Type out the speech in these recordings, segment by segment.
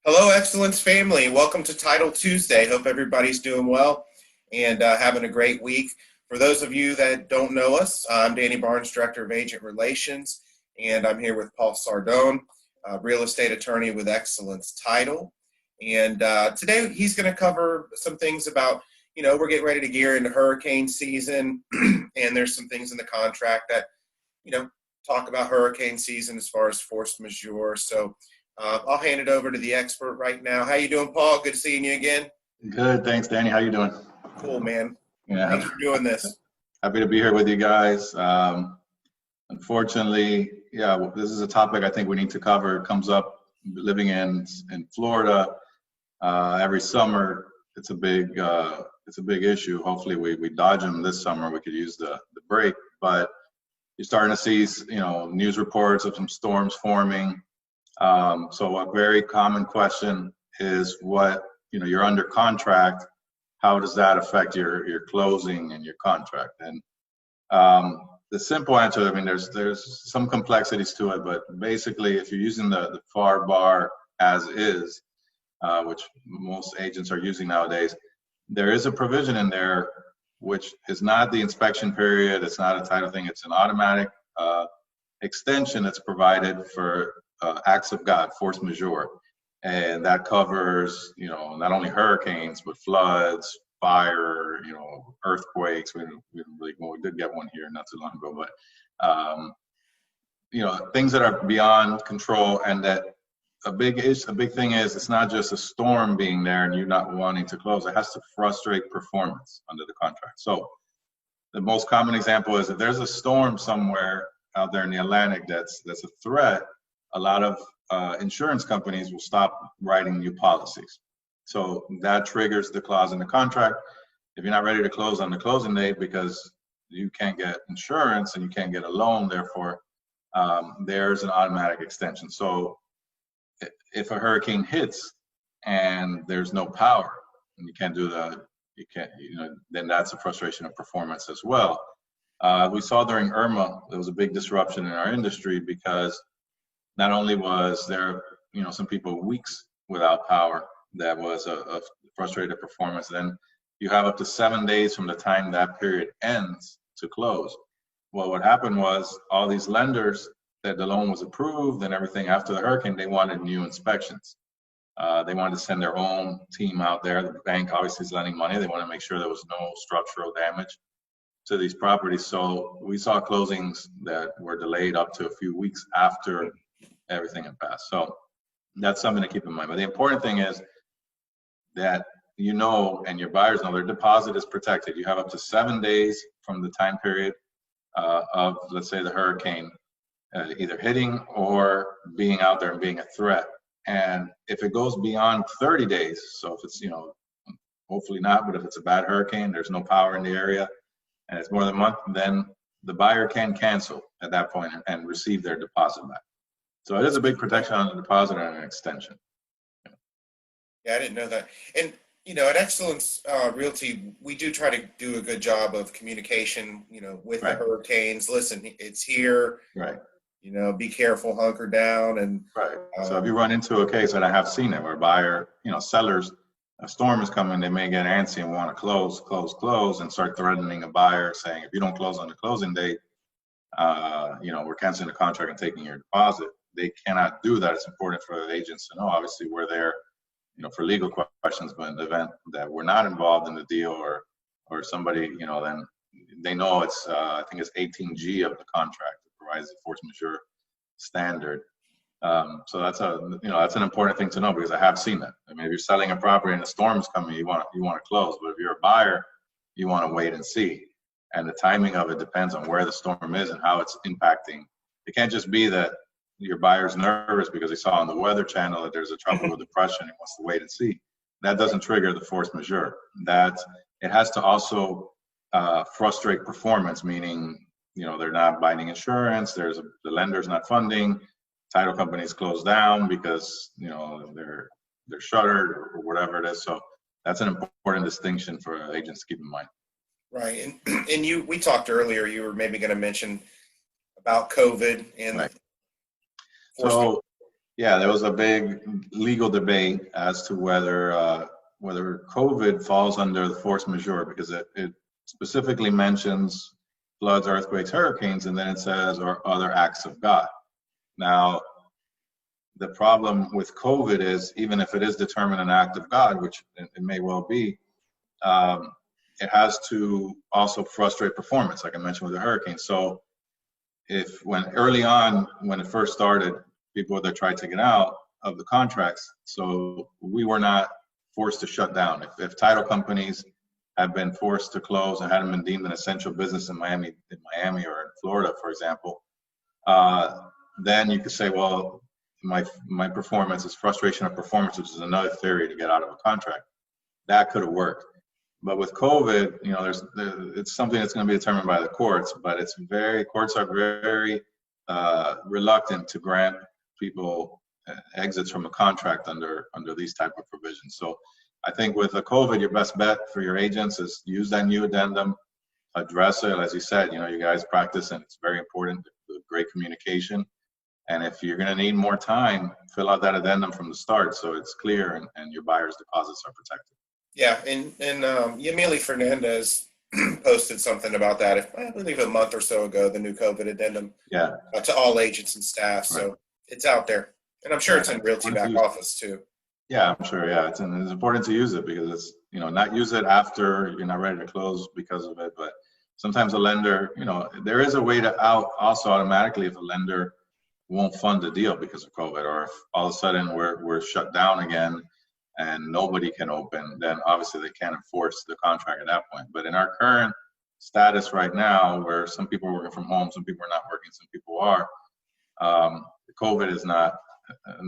Hello, Excellence family. Welcome to Title Tuesday. Hope everybody's doing well and having a great week. For those of you that don't know us, I'm Danny Barnes, Director of Agent Relations, and I'm here with Paul Sardone, real estate attorney with Excellence Title. And today he's going to cover some things about, we're getting ready to gear into hurricane season, and there's some things in the contract that, talk about hurricane season as far as force majeure. So I'll hand it over to the expert right now. How you doing, Paul? Good seeing you again. Good, thanks, Danny. How you doing? Cool, man. Yeah, Thanks for doing this. happy to be here with you guys. Unfortunately, this is a topic I think we need to cover. It comes up living in Florida every summer. It's a big issue. Hopefully, we dodge them this summer. We could use the break, but you're starting to see news reports of some storms forming. So a very common question is you're under contract, how does that affect your closing and your contract? And the simple answer, there's some complexities to it, but basically if you're using the FAR bar as is, which most agents are using nowadays, there is a provision in there which is not the inspection period, it's not a title thing, it's an automatic extension that's provided for acts of God, force majeure, and that covers not only hurricanes but floods, fire, earthquakes. We did get one here not too long ago, but things that are beyond control, and that a big thing is it's not just a storm being there and you not wanting to close. It has to frustrate performance under the contract. So the most common example is if there's a storm somewhere out there in the Atlantic that's a threat, a lot of insurance companies will stop writing new policies. So that triggers the clause in the contract. If you're not ready to close on the closing date because you can't get insurance and you can't get a loan, therefore there's an automatic extension. So if a hurricane hits and there's no power and then that's a frustration of performance as well. We saw during Irma, there was a big disruption in our industry because not only was there, some people weeks without power, that was a frustrated performance. Then you have up to 7 days from the time that period ends to close. Well, what happened was all these lenders that the loan was approved and everything after the hurricane, they wanted new inspections. They wanted to send their own team out there. The bank obviously is lending money. They want to make sure there was no structural damage to these properties. So we saw closings that were delayed up to a few weeks after everything had passed. So that's something to keep in mind. But the important thing is that and your buyers know their deposit is protected. You have up to 7 days from the time period of, let's say, the hurricane either hitting or being out there and being a threat. And if it goes beyond 30 days, so if it's, hopefully not, but if it's a bad hurricane, there's no power in the area, and it's more than a month, then the buyer can cancel at that point and receive their deposit back. So it is a big protection on the deposit and an extension. Yeah, I didn't know that. And, at Excellence Realty, we do try to do a good job of communication, with Right. the hurricanes. Listen, it's here. Right. Be careful, hunker down. And Right. So if you run into a case, and I have seen it, where buyer, sellers, a storm is coming, they may get antsy and want to close, and start threatening a buyer, saying, if you don't close on the closing date, we're canceling the contract and taking your deposit. They cannot do that. It's important for the agents to know. Obviously, we're there, for legal questions, but in the event that we're not involved in the deal or somebody, then they know it's, I think it's 18G of the contract that provides the force majeure standard. So that's an important thing to know, because I have seen that. I mean, if you're selling a property and the storm's coming, you want to close. But if you're a buyer, you want to wait and see. And the timing of it depends on where the storm is and how it's impacting. It can't just be that your buyer's nervous because he saw on the Weather Channel that there's a tropical depression and wants to wait and see. That doesn't trigger the force majeure. That it has to also frustrate performance, meaning they're not binding insurance. The lender's not funding. Title companies close down because they're shuttered or whatever it is. So that's an important distinction for agents to keep in mind. Right, and we talked earlier. You were maybe going to mention about COVID and right. So Yeah, there was a big legal debate as to whether COVID falls under the force majeure, because it specifically mentions floods, earthquakes, hurricanes, and then it says or other acts of God. Now, the problem with COVID is, even if it is determined an act of God, which it may well be, um, it has to also frustrate performance, like I mentioned with the hurricane. So when early on, when it first started, people that tried to get out of the contracts, so we were not forced to shut down. If title companies have been forced to close and hadn't been deemed an essential business in Miami or in Florida, for example, then you could say, well, my performance is frustration of performance, which is another theory to get out of a contract. That could have worked. But with COVID, it's something that's going to be determined by the courts, but courts are very reluctant to grant people exits from a contract under these type of provisions. So I think with the COVID, your best bet for your agents is use that new addendum, address it. As you said, you guys practice, and it's very important, great communication. And if you're going to need more time, fill out that addendum from the start so it's clear and your buyer's deposits are protected. Yeah, and Yamili Fernandez posted something about that, I believe a month or so ago, the new COVID addendum to all agents and staff. So Right. It's out there. And I'm sure it's in Realty back office too. Yeah, I'm sure. Yeah, it's important to use it because it's, not use it after you're not ready to close because of it. But sometimes a lender, there is a way to out also automatically if a lender won't fund the deal because of COVID, or if all of a sudden we're shut down again and nobody can open, then obviously they can't enforce the contract at that point. But in our current status right now, where some people are working from home, some people are not working, some people are, COVID is not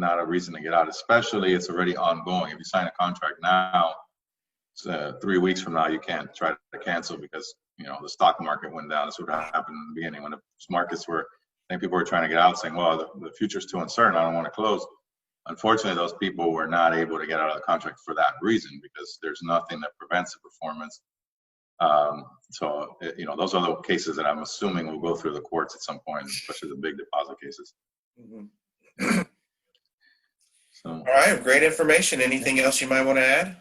a reason to get out, especially it's already ongoing. If you sign a contract now, 3 weeks from now, you can't try to cancel because, the stock market went down. That's what happened in the beginning when the markets were, I think people were trying to get out saying, well, the future's too uncertain, I don't want to close. Unfortunately, those people were not able to get out of the contract for that reason because there's nothing that prevents the performance. Those are the cases that I'm assuming will go through the courts at some point, especially the big deposit cases. Mm-hmm. So, all right, great information. Anything else you might want to add?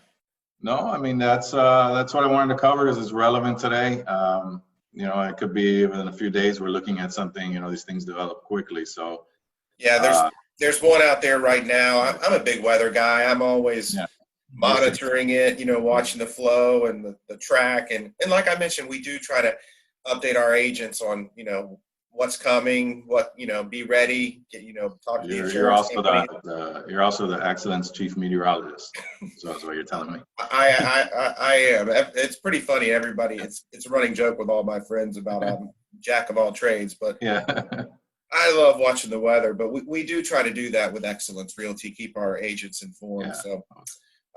No, I mean, that's what I wanted to cover because it's relevant today. It could be within a few days we're looking at something, these things develop quickly. So yeah, there's one out there right now. I'm a big weather guy. I'm always monitoring it, watching the flow and the track. And like I mentioned, we do try to update our agents on, what's coming, be ready, talk to the insurance company. You're also the excellence chief meteorologist. So that's what you're telling me. I am. It's pretty funny. Everybody, it's a running joke with all my friends about I'm jack of all trades, but yeah. I love watching the weather, but we do try to do that with Excellence Realty, keep our agents informed. Yeah. So,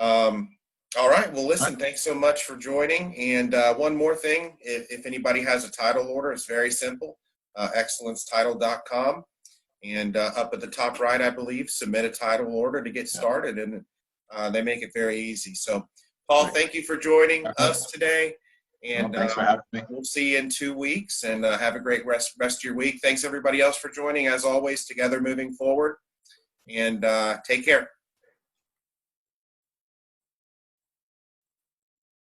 all right. Well, listen, thanks so much for joining. And one more thing, if anybody has a title order, it's very simple, excellencetitle.com. And up at the top right, I believe, submit a title order to get started. And they make it very easy. So, Paul, thank you for joining us today. And thanks for having me. We'll see you in 2 weeks, and have a great rest of your week. Thanks, everybody else, for joining. As always, together moving forward. And take care.